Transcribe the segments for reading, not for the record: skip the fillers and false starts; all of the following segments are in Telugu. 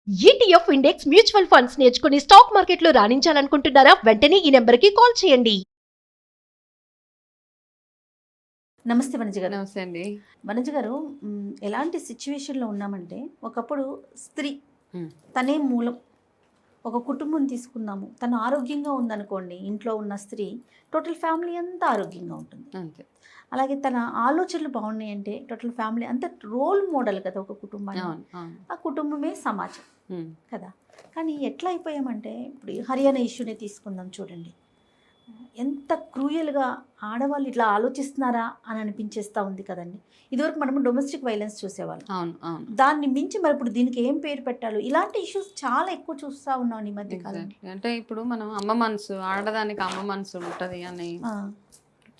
ఈటీఎఫ్ ఇండెక్స్ మ్యూచువల్ ఫండ్స్ నేర్చుకుని స్టాక్ మార్కెట్లో రాణించాలనుకుంటున్నారా? వెంటనే ఈ నెంబర్కి కాల్ చేయండి. నమస్తే వనజ గారు. నమస్తే అండి. వనజ గారు, ఎలాంటి సిచ్యువేషన్లో ఉన్నామంటే, ఒకప్పుడు స్త్రీ మ్మ్. తనే మూలం. ఒక కుటుంబం తీసుకుందాము, తను ఆరోగ్యంగా ఉందనుకోండి, ఇంట్లో ఉన్న స్త్రీ టోటల్ ఫ్యామిలీ అంతా ఆరోగ్యంగా ఉంటుంది. అంతే. అలాగే తన ఆలోచనలు బాగున్నాయి అంటే టోటల్ ఫ్యామిలీ అంతా రోల్ మోడల్ కదా ఒక కుటుంబాన్ని. అవును, అవును. ఆ కుటుంబమే సమాజం మ్మ్. కదా. కానీ ఎట్లా అయిపోయామంటే, ఇప్పుడు ఈ హర్యానా ఇష్యూనే తీసుకుందాం చూడండి. ఎంత క్రూయల్గా ఆడవాళ్ళు ఇట్లా ఆలోచిస్తున్నారా అని అనిపించేస్తూ ఉంది కదండి. ఇదివరకు మనము డొమెస్టిక్ వైలెన్స్ చూసేవాళ్ళం. అవును, అవును. దాన్ని మించి మరి ఇప్పుడు దీనికి ఏం పేరు పెట్టాలో, ఇలాంటి ఇష్యూస్ చాలా ఎక్కువ చూస్తూ ఉన్నాం ఈ మధ్య కాలం. Exactly. అంటే ఇప్పుడు మనం అమ్మ మనసు, ఆడదానికి అమ్మ మనసు ఉంటుంది అని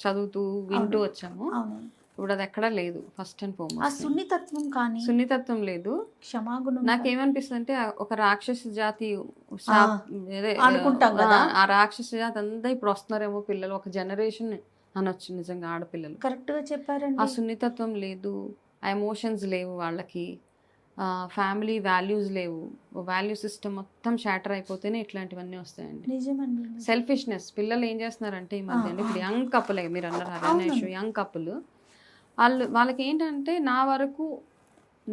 చదువుతూ వింటూ వచ్చాము. అవును. ఇప్పుడు అది ఎక్కడా లేదు. ఫస్ట్ అండ్ ఆ ఫార్మోస్ట్ సున్నితత్వం కానీ సున్నితత్వం లేదు. క్షమాగుణం నాకేమనిపిస్తుంది అంటే ఒక రాక్షస జాతి అనుకుంటాం కదా. ఆ రాక్షస జాతి అంతా ఇప్పుడు వస్తున్నారేమో పిల్లలు, ఒక జనరేషన్ అనొచ్చు నిజంగా ఆడపిల్లలు. కరెక్ట్గా చెప్పారండి. ఆ సున్నితత్వం లేదు, ఆ ఎమోషన్స్ లేవు వాళ్ళకి, ఫ్యామిలీ వాల్యూస్ లేవు. వాల్యూ సిస్టమ్ మొత్తం షాటర్ అయిపోతేనే ఇట్లాంటివన్నీ వస్తాయండి. నిజమండి. సెల్ఫిష్నెస్. పిల్లలు ఏం చేస్తున్నారంటే ఈ మధ్య అండి, ఇప్పుడు యంగ్ కపుల్, మీరు అన్నారు హర్యానా అవును. ఇష్యూ, యంగ్ కపుల్ వాళ్ళకి ఏంటంటే నా వరకు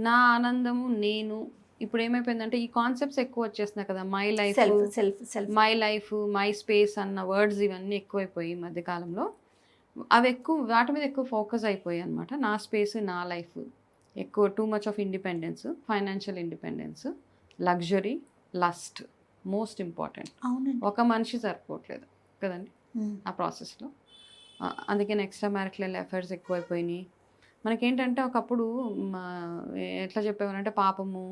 నా ఆనందము నేను. ఇప్పుడు ఏమైపోయిందంటే ఈ కాన్సెప్ట్స్ ఎక్కువ వచ్చేస్తున్నాయి కదా, my life, self self self my life, my space అన్న వర్డ్స్ ఇవన్నీ ఎక్కువైపోయి ఈ మధ్యకాలంలో. అవి ఎక్కువ, వాటి మీద ఎక్కువ ఫోకస్ అయిపోయాయి అనమాట. నా స్పేస్, నా లైఫ్, ఎక్కువ too much of independence, financial independence, luxury, lust most important. అవునండి. ఒక మనిషి సరిపోవట్లేదు కదండి ఆ ప్రాసెస్లో. అందుకని ఎక్స్ట్రా మ్యారిటల్ అఫైర్స్ ఎక్కువైపోయినాయి. మనకేంటంటే ఒకప్పుడు ఎట్లా చెప్పేవారంటే పాపము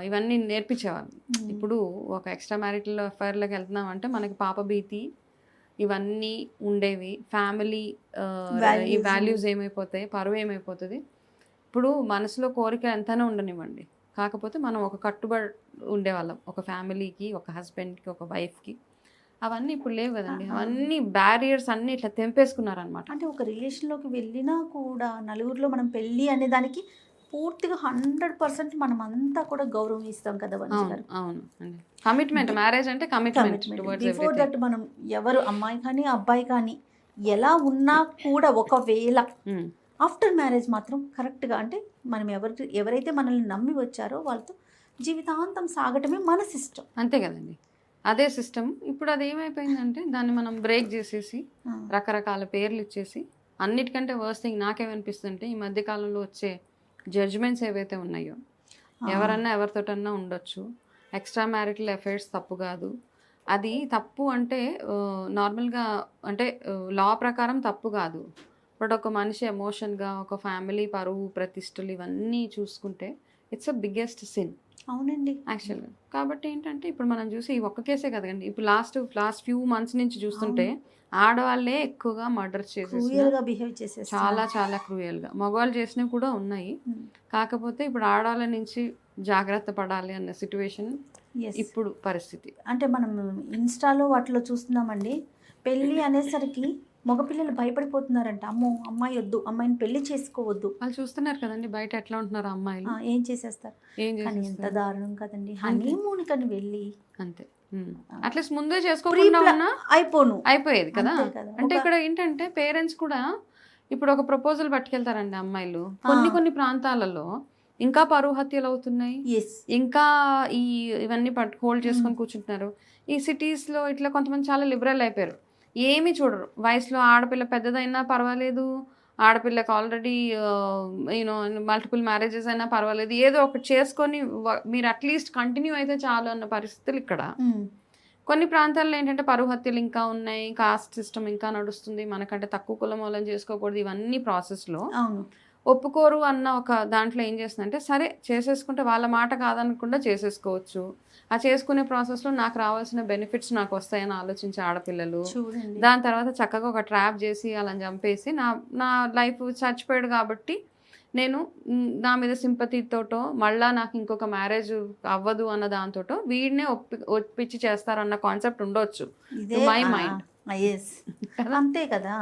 ఇవన్నీ నేర్పించేవాళ్ళు. ఇప్పుడు ఒక ఎక్స్ట్రా మ్యారిటల్ అఫైర్లోకి వెళ్తున్నామంటే మనకి పాప భీతి ఇవన్నీ ఉండేవి. ఫ్యామిలీ ఈ వాల్యూస్ ఏమైపోతాయి, పరువు ఏమైపోతుంది. ఇప్పుడు మనసులో కోరిక ఎంతైనా ఉండనివ్వండి, కాకపోతే మనం ఒక కట్టుబడి ఉండేవాళ్ళం ఒక ఫ్యామిలీకి, ఒక హస్బెండ్కి, ఒక వైఫ్కి. అవన్నీ ఇప్పుడు లేవు కదండి. అవన్నీ బ్యారియర్స్ అన్నీ ఇట్లా తెంపేసుకున్నారనమాట. అంటే ఒక రిలేషన్లోకి వెళ్ళినా కూడా నలుగురిలో మనం పెళ్ళి అనే దానికి పూర్తిగా 100% మనం అంతా కూడా గౌరవం ఇస్తాం కదా వనజ గారు. అవును అండి. కమిట్మెంట్, మ్యారేజ్ అంటే commitment towards before everything. That మనం ఎవరు అమ్మాయి కానీ అబ్బాయి కానీ ఎలా ఉన్నా కూడా ఒకవేళ ఆఫ్టర్ మ్యారేజ్ మాత్రం కరెక్ట్గా, అంటే మనం ఎవరైతే మనల్ని నమ్మి వచ్చారో వాళ్ళతో జీవితాంతం సాగటమే మన సిస్టమ్. అంతే కదండి, అదే సిస్టమ్. ఇప్పుడు అది ఏమైపోయిందంటే దాన్ని మనం బ్రేక్ చేసేసి రకరకాల పేర్లు ఇచ్చేసి, అన్నిటికంటే వర్స్ట్ థింగ్ నాకేమనిపిస్తుంటే ఈ మధ్యకాలంలో వచ్చే జడ్జ్మెంట్స్ ఏవైతే ఉన్నాయో, ఎవరన్నా ఎవరితోటన్నా ఉండొచ్చు, ఎక్స్ట్రా మ్యారిటల్ అఫైర్స్ తప్పు కాదు. అది తప్పు అంటే నార్మల్గా అంటే లా ప్రకారం తప్పు కాదు. బట్ ఒక మనిషి ఎమోషన్గా, ఒక ఫ్యామిలీ పరువు ప్రతిష్టలు ఇవన్నీ చూసుకుంటే ఇట్స్ అ బిగ్గెస్ట్ సిన్. అవునండి. యాక్చువల్గా. కాబట్టి ఏంటంటే ఇప్పుడు మనం చూసి ఈ ఒక్క కేసే కదండి, ఇప్పుడు లాస్ట్ ఫ్యూ మంత్స్ నుంచి చూస్తుంటే ఆడవాళ్ళే ఎక్కువగా మర్డర్ చేసేసి క్రూయల్గా బిహేవ్ చేసేసి చాలా చాలా క్రూయల్గా. మగవాళ్ళు చేసినవి కూడా ఉన్నాయి. కాకపోతే ఇప్పుడు ఆడవాళ్ళ నుంచి జాగ్రత్త పడాలి అన్న సిచ్యువేషన్ ఇప్పుడు పరిస్థితి. అంటే మనం ఇన్స్టాలో వాటిలో చూస్తున్నామండి, పెళ్ళి అనేసరికి మగపిల్లలు భయపడిపోతున్నారంట. అమ్మో అమ్మాయి వద్దు, అమ్మాయిని పెళ్లి చేసుకోవద్దు. వాళ్ళు చూస్తున్నారు కదండి బయట ఎట్లా ఉంటున్నారు అమ్మాయిలు, ఏం చేసేస్తారు. ఏం కానీ ఎంత చేస్తారు. దారుణం కదండి. హనీమూన్ కని వెళ్ళి అంతే. అట్లీస్ట్ ముందే చేసుకోకుండా ఉన్నా అయిపోయేది కదా. అంతే కదా. అంటే ఇక్కడ ఏంటంటే పేరెంట్స్ కూడా ఇప్పుడు ఒక ప్రపోజల్ పట్టుకెళ్తారండి అమ్మాయిలు. కొన్ని ప్రాంతాలలో ఇంకా పరువు హత్యలు అవుతున్నాయి, ఇంకా ఇవన్నీ హోల్డ్ చేసుకొని కూర్చుంటున్నారు. ఈ సిటీస్లో ఇట్లా కొంతమంది చాలా లిబరల్ అయిపోయారు, ఏమీ చూడరు. వయసులో ఆడపిల్ల పెద్దదైనా పర్వాలేదు, ఆడపిల్లకి ఆల్రెడీ యూనో మల్టిపుల్ మ్యారేజెస్ అయినా పర్వాలేదు, ఏదో ఒకటి చేసుకొని మీరు అట్లీస్ట్ కంటిన్యూ అయితే చాలు అన్న పరిస్థితులు ఇక్కడ. కొన్ని ప్రాంతాల్లో ఏంటంటే పరువు హత్యలు ఇంకా ఉన్నాయి, కాస్ట్ సిస్టమ్ ఇంకా నడుస్తుంది, మనకంటే తక్కువ కులం వాళ్ళని చేసుకోకూడదు, ఇవన్నీ ప్రాసెస్లో ఒప్పుకోరు అన్న ఒక దాంట్లో ఏం చేస్తుందంటే, సరే చేసేసుకుంటే వాళ్ళ మాట కాదనకుండా చేసేసుకోవచ్చు, ఆ చేసుకునే ప్రాసెస్లో నాకు రావాల్సిన బెనిఫిట్స్ నాకు వస్తాయని ఆలోచించే ఆడపిల్లలు. దాని తర్వాత చక్కగా ఒక ట్రాప్ చేసి అలా చంపేసి నా లైఫ్ చచ్చిపోయాడు కాబట్టి నేను నా మీద సింపతితోటో మళ్ళీ నాకు ఇంకొక మ్యారేజ్ అవ్వదు అన్న దాంతో వీడినే ఒప్పించి చేస్తారన్న కాన్సెప్ట్ ఉండొచ్చు మై మైండ్. అంతే కదా.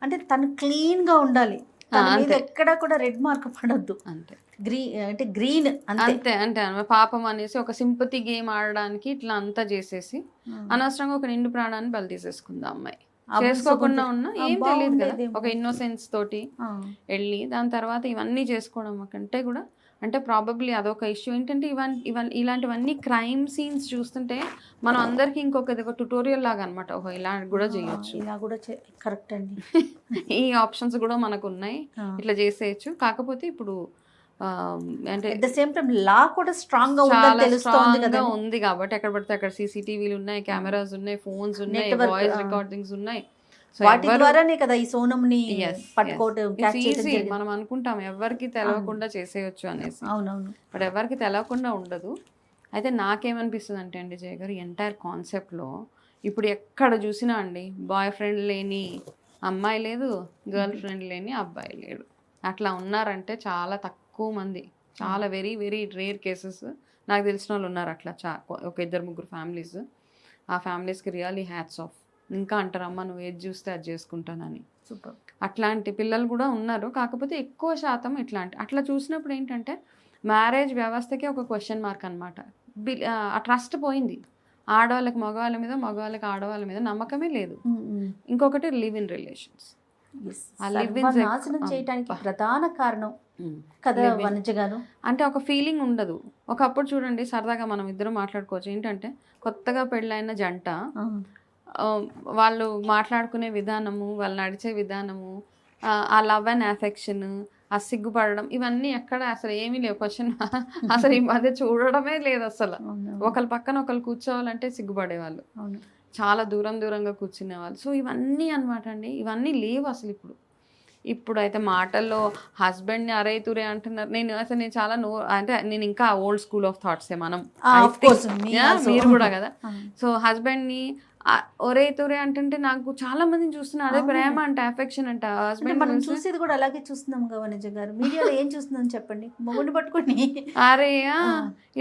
అంటే తను క్లీన్గా ఉండాలి, తన మీద అంతే. ఎక్కడ కూడా రెడ్ మార్క్ పడొద్దు, అంతే అంటే గ్రీన్ అంతే. అంతే అంటే పాపం అనేసి ఒక సింపతి గేమ్ ఆడడానికి ఇట్లా అంతా చేసేసి అనవసరంగా ఒక నిండు ప్రాణాన్ని బలి తీసేసుకుంది ఆ అమ్మాయి. చేసుకోకుండా ఉన్నా ఏం తెలియదు కదా, ఒక ఇన్నోసెన్స్ తోటి వెళ్ళి దాని తర్వాత ఇవన్నీ చేసుకోవడం కంటే కూడా అంటే ప్రాబబ్లీ అదొక ఇష్యూ. ఏంటంటే ఇలాంటివన్నీ క్రైమ్ సీన్స్ చూస్తుంటే మనం అందరికి ఇంకొక ట్యుటోరియల్ లాగా అనమాట, ఓహో ఇలా కూడా చేయొచ్చు, ఇలా కూడా కరెక్ట్ అండి. ఈ ఆప్షన్స్ కూడా మనకు ఉన్నాయి, ఇట్లా చేసేయచ్చు. కాకపోతే ఇప్పుడు అంటే అట్ ద సేమ్ టైం లా కూడా స్ట్రాంగ్ గా చాలా ఉందని తెలుస్తోంది స్ట్రాంగ్ గా కదా. ఉంది కాబట్టి ఎక్కడ పడితే అక్కడ సీసీటీవీలు ఉన్నాయి, కెమెరాస్ ఉన్నాయి, ఫోన్స్ ఉన్నాయి, Network, వాయిస్ రికార్డింగ్స్ ఉన్నాయి. సో వాటి ద్వారానే కదా ఈ సోనంని పట్టుకోవడం, క్యాచ్ చేయడం ఈజీ. జరిగింది. మనం అనుకుంటాం ఎవరికి తెలవకుండా చేసేయచ్చు అనేసి, అవునవును. బట్ ఎవరికి తెలవకుండా ఉండదు. అయితే నాకేమనిపిస్తుంది అంటే అండి జయ గారు, ఎంటైర్ కాన్సెప్ట్లో ఇప్పుడు ఎక్కడ చూసినా అండి బాయ్ ఫ్రెండ్ లేని అమ్మాయి లేదు, గర్ల్ ఫ్రెండ్ లేని అబ్బాయి లేడు. అట్లా ఉన్నారంటే చాలా తక్కువ మంది, చాలా వెరీ వెరీ రేర్ కేసెస్. నాకు తెలిసిన వాళ్ళు ఉన్నారు అట్లా ఒక 2-3 ఫ్యామిలీస్. ఆ ఫ్యామిలీస్కి రియల్లీ హ్యాట్స్ ఆఫ్. ఇంకా అంటారు అమ్మ నువ్వు ఏది చూస్తే అది చేసుకుంటానని. సూపర్. అట్లాంటి పిల్లలు కూడా ఉన్నారు. కాకపోతే ఎక్కువ శాతం అట్లా చూసినప్పుడు ఏంటంటే మ్యారేజ్ వ్యవస్థకే ఒక క్వశ్చన్ మార్క్ అనమాట. ఆ ట్రస్ట్ పోయింది. ఆడవాళ్ళకి మగవాళ్ళ మీద, మగవాళ్ళకి ఆడవాళ్ళ మీద నమ్మకమే లేదు. ఇంకొకటి లివ్ ఇన్ రిలేషన్స్. నాశనం చేయడానికి ప్రధాన కారణం కదా వనజ గారు. అంటే ఒక ఫీలింగ్ ఉండదు. ఒకప్పుడు చూడండి సరదాగా మనం ఇద్దరం మాట్లాడుకోవచ్చు. ఏంటంటే కొత్తగా పెళ్ళైన జంట వాళ్ళు మాట్లాడుకునే విధానము, వాళ్ళు నడిచే విధానము, ఆ లవ్ అండ్ అఫెక్షన్, ఆ సిగ్గుపడడం, ఇవన్నీ ఎక్కడ అసలు ఏమీ లేవు. క్వశ్చన్ అసలు ఈ మధ్య చూడడమే లేదు అసలు. ఒకరి పక్కన ఒకరు కూర్చోవాలంటే సిగ్గుపడేవాళ్ళు, చాలా దూరంగా కూర్చునేవాళ్ళు. సో ఇవన్నీ అనమాట అండి, ఇవన్నీ లేవు అసలు ఇప్పుడు అయితే మాటల్లో హస్బెండ్ని అరే తురే అంటున్నారు. నేను చాలా అంటే నేను ఇంకా ఓల్డ్ స్కూల్ ఆఫ్ థాట్సే మనం, మీరు కూడా కదా. సో హస్బెండ్ని ఒరే తురే అంటుంటే నాకు చాలా మందిని చూస్తున్నా అదే ప్రేమ అంటే, అఫెక్షన్ అంటే. హస్బెండ్ మనం చూసేది కూడా అలాగే చూస్తున్నాం వనజ గారు. మీడియాలో ఏం చూస్తున్నాం చెప్పండి, మొగుడిని పట్టుకొని అరే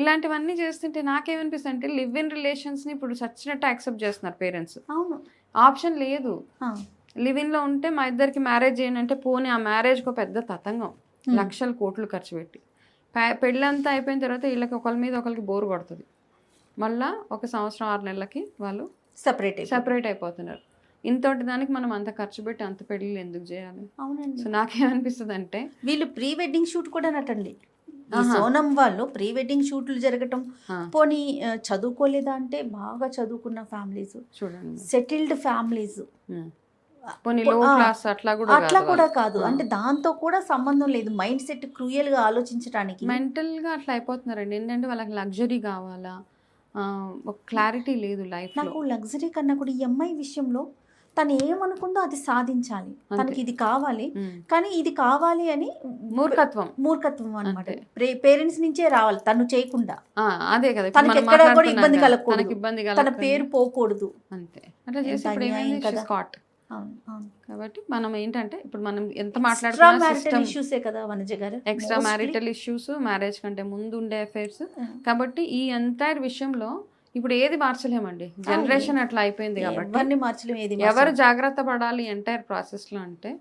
ఇలాంటివన్నీ చేస్తుంటే నాకేమనిపిస్తుంది అంటే లివ్ ఇన్ రిలేషన్స్ని ఇప్పుడు చచ్చినట్టు యాక్సెప్ట్ చేస్తున్నారు పేరెంట్స్. అవును, ఆప్షన్ లేదు. లివ్ ఇన్లో ఉంటే మా ఇద్దరికి మ్యారేజ్ చేయండి అంటే పోనీ ఆ మ్యారేజ్కి ఒక పెద్ద తతంగం, లక్షల కోట్లు ఖర్చు పెట్టి పెళ్ళంతా అయిపోయిన తర్వాత వీళ్ళకి ఒకరి మీద ఒకరికి బోర్ కొడుతుంది. మళ్ళీ 1 సంవత్సరం 6 నెలలకి వాళ్ళు సెపరేట్ అయిపోతున్నారు. ఇంతటి దానికి మనం అంత ఖర్చు పెట్టి అంత పెళ్ళిళ్ళు ఎందుకు చేయాలి? అవునండి. సో నాకేమనిపిస్తుంది అంటే వీళ్ళు ప్రీ వెడ్డింగ్ షూట్ కూడా నటండి. ఈ సోనం వాళ్ళు ప్రీ వెడ్డింగ్ షూట్లు జరగటం, పోనీ చదువుకోలేదా అంటే బాగా చదువుకున్న ఫ్యామిలీస్, చూడండి సెటిల్డ్ ఫ్యామిలీస్, అట్లా కూడా కాదు. అంటే దాంతో కూడా సంబంధం లేదు. మైండ్ సెట్ క్రూయల్ గా ఆలోచించడానికి, మెంటల్ గా అట్లా అయిపోతున్నారండి. ఏంటంటే వాళ్ళకి లగ్జరీ కావాలా, ఒక క్లారిటీ లేదు లైఫ్. నాకు లగ్జరీ కన్నా కూడా ఈ అమ్మాయి విషయంలో తను ఏమనుకుందో అది సాధించాలి, తనకి ఇది కావాలి. కానీ ఇది కావాలి అని మూర్ఖత్వం అనమాట. పేరెంట్స్ నుంచే రావాలి, తను చేయకుండా. అదే కదా, తనకి ఎక్కడ కూడా ఇబ్బంది కలగకూడదు, తన పేరు పోకూడదు. అంతే అట్లా చేసి కాబట్టి మనం ఏంటంటే ఇప్పుడు మనం ఎంత మాట్లాడుకున్నా ఎక్స్ట్రా మ్యారిటల్ ఇష్యూస్, మ్యారేజ్ కంటే ముందు ఉండే అఫైర్స్. కాబట్టి ఈ ఎంటైర్ విషయంలో ఇప్పుడు ఏది మార్చలేమండి, జనరేషన్ అట్లా అయిపోయింది. కాబట్టి ఎవరు జాగ్రత్త పడాలి ఎంటైర్ ప్రాసెస్లో అంటే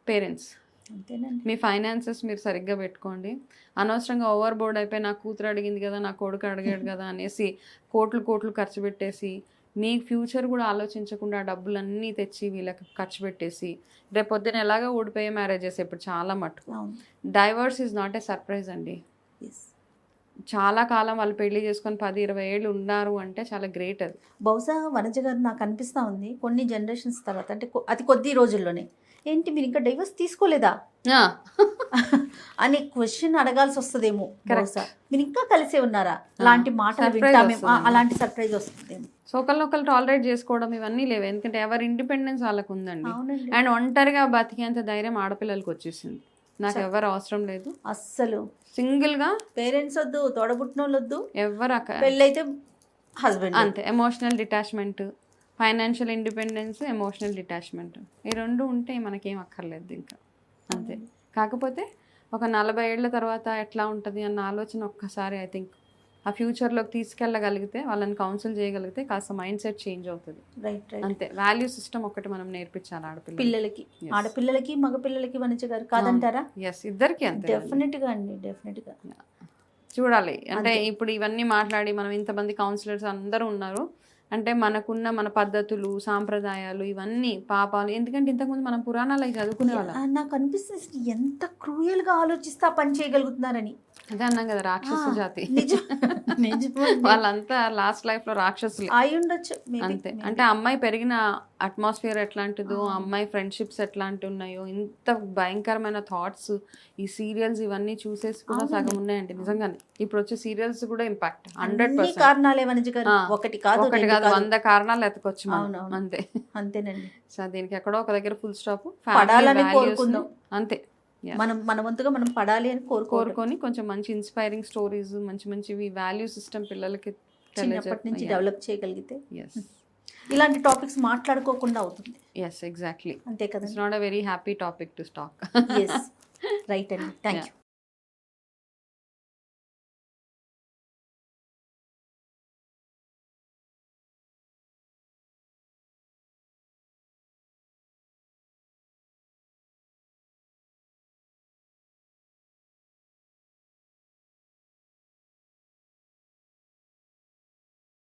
పేరెంట్స్. మీ ఫైనాన్సెస్ మీరు సరిగ్గా పెట్టుకోండి. అనవసరంగా ఓవర్ బోర్డ్ అయిపోయి నా కూతురు అడిగింది కదా, నా కొడుకు అడిగాడు కదా అనేసి కోట్లు ఖర్చు పెట్టేసి మీ ఫ్యూచర్ కూడా ఆలోచించకుండా డబ్బులన్నీ తెచ్చి వీళ్ళకి ఖర్చు పెట్టేసి రేపు పొద్దున ఎలాగో ఊడిపోయే మ్యారేజెస్ ఇప్పుడు చాలా మటుకు. Divorce is not a surprise అండి. చాలా కాలం వాళ్ళు పెళ్లి చేసుకొని 10-20 ఏళ్ళు ఉన్నారు అంటే చాలా గ్రేట్. అది బహుశా వనజ గారు నాకు అనిపిస్తూ ఉంది కొన్ని జనరేషన్స్ తర్వాత, అంటే అతి కొద్ది రోజుల్లోనే, ఏంటి మీరు ఇంకా డైవర్స్ తీసుకోలేదా అని క్వశ్చన్ అడగాల్సి వస్తుందేమో. బహుశా మీరు ఇంకా కలిసే ఉన్నారా అలాంటి మాటలు వింటామేమో, అలాంటి సర్ప్రైజ్ వస్తుందేమో. సో ఒకరినొకరు టాలరేట్ చేసుకోవడం ఇవన్నీ లేవు. ఎందుకంటే ఎవరి ఇండిపెండెన్స్ వాళ్ళకు ఉందండి. అండ్ ఒంటరిగా బతికేంత ధైర్యం ఆడపిల్లలకి వచ్చేసింది. నాకు ఎవరు అవసరం లేదు అస్సలు. సింగిల్ గా పేరెంట్స్ వద్దు, తోడబుట్టినోళ్ళు వద్దు, ఎవరు పెళ్ళైతే హస్బెండ్ అంతే. Emotional detachment, financial independence, emotional detachment, ఈ 2 ఉంటే మనకేం అక్కర్లేదు ఇంకా. అంతే. కాకపోతే ఒక 40 ఏళ్ల తర్వాత ఎట్లా ఉంటుంది అన్న ఆలోచన ఒక్కసారి ఐ థింక్ ఆ ఫ్యూచర్లోకి తీసుకెళ్ళగలిగితే, వాళ్ళని కౌన్సిల్ చేయగలిగితే కాస్త మైండ్ సెట్ చేంజ్ అవుతుంది. రైట్. అంతే, వాల్యూ సిస్టమ్ ఒకటి మనం నేర్పించాలి ఆడపిల్లలకి. పిల్లలకి, ఆడపిల్లలకి మగపిల్లలకి వనిజ గారు కాదంటారా? ఎస్, ఇద్దరికి అంతే. డెఫినెట్గా అండి, డెఫినెట్గా చూడాలి. అంటే ఇప్పుడు ఇవన్నీ మాట్లాడి మనం ఇంతమంది కౌన్సిలర్స్ అందరూ ఉన్నారు అంటే మనకున్న మన పద్ధతులు, సాంప్రదాయాలు, ఇవన్నీ పాపాలు. ఎందుకంటే ఇంతకుముందు మనం పురాణాలు అవి చదువుకునే వాళ్ళం. నాకు అనిపిస్తుంది ఎంత క్రూయల్గా ఆలోచిస్తే ఆ పని చేయగలుగుతున్నారని. అదే అన్నాం కదా, రాక్షస జాతి. నిజం, వాళ్ళంతా లాస్ట్ లైఫ్ లో రాక్షసులు అయి ఉండొచ్చు. అంతే. అంటే అమ్మాయి పెరిగిన అట్మాస్ఫియర్ ఎట్లాంటిదో, అమ్మాయి ఫ్రెండ్షిప్స్ ఎట్లాంటి ఉన్నాయో, ఇంత భయంకరమైన థాట్స్ ఈ సీరియల్స్ ఇవన్నీ చూసేసి కూడా సగం ఉన్నాయండి నిజంగానే. ఇప్పుడు వచ్చే సీరియల్స్ కూడా ఇంపాక్ట్ 100%. కారణాలే వనిజ గారు, ఒకటి కాదు 100 కారణాలు ఎత్తుకొచ్చు మనం. అంతే, అంతేనండి. సో దీనికి ఎక్కడో ఒక దగ్గర ఫుల్ స్టాప్. పడాలని కోరుకుందాం అంతే. మన వంతుగా మనం పడాలి అని కోరుకొని కొంచెం మంచి ఇన్స్పైరింగ్ స్టోరీస్, మంచి మంచివి వాల్యూ సిస్టమ్ పిల్లలకి చిన్నప్పటి నుంచి డెవలప్ చేయగలిగితే yes ఇలాంటి టాపిక్స్ మాట్లాడుకోకుండా అవుతుంది. yes exactly. అంతే కదా. It's not a very happy topic to talk. yes right అండి. Thank you.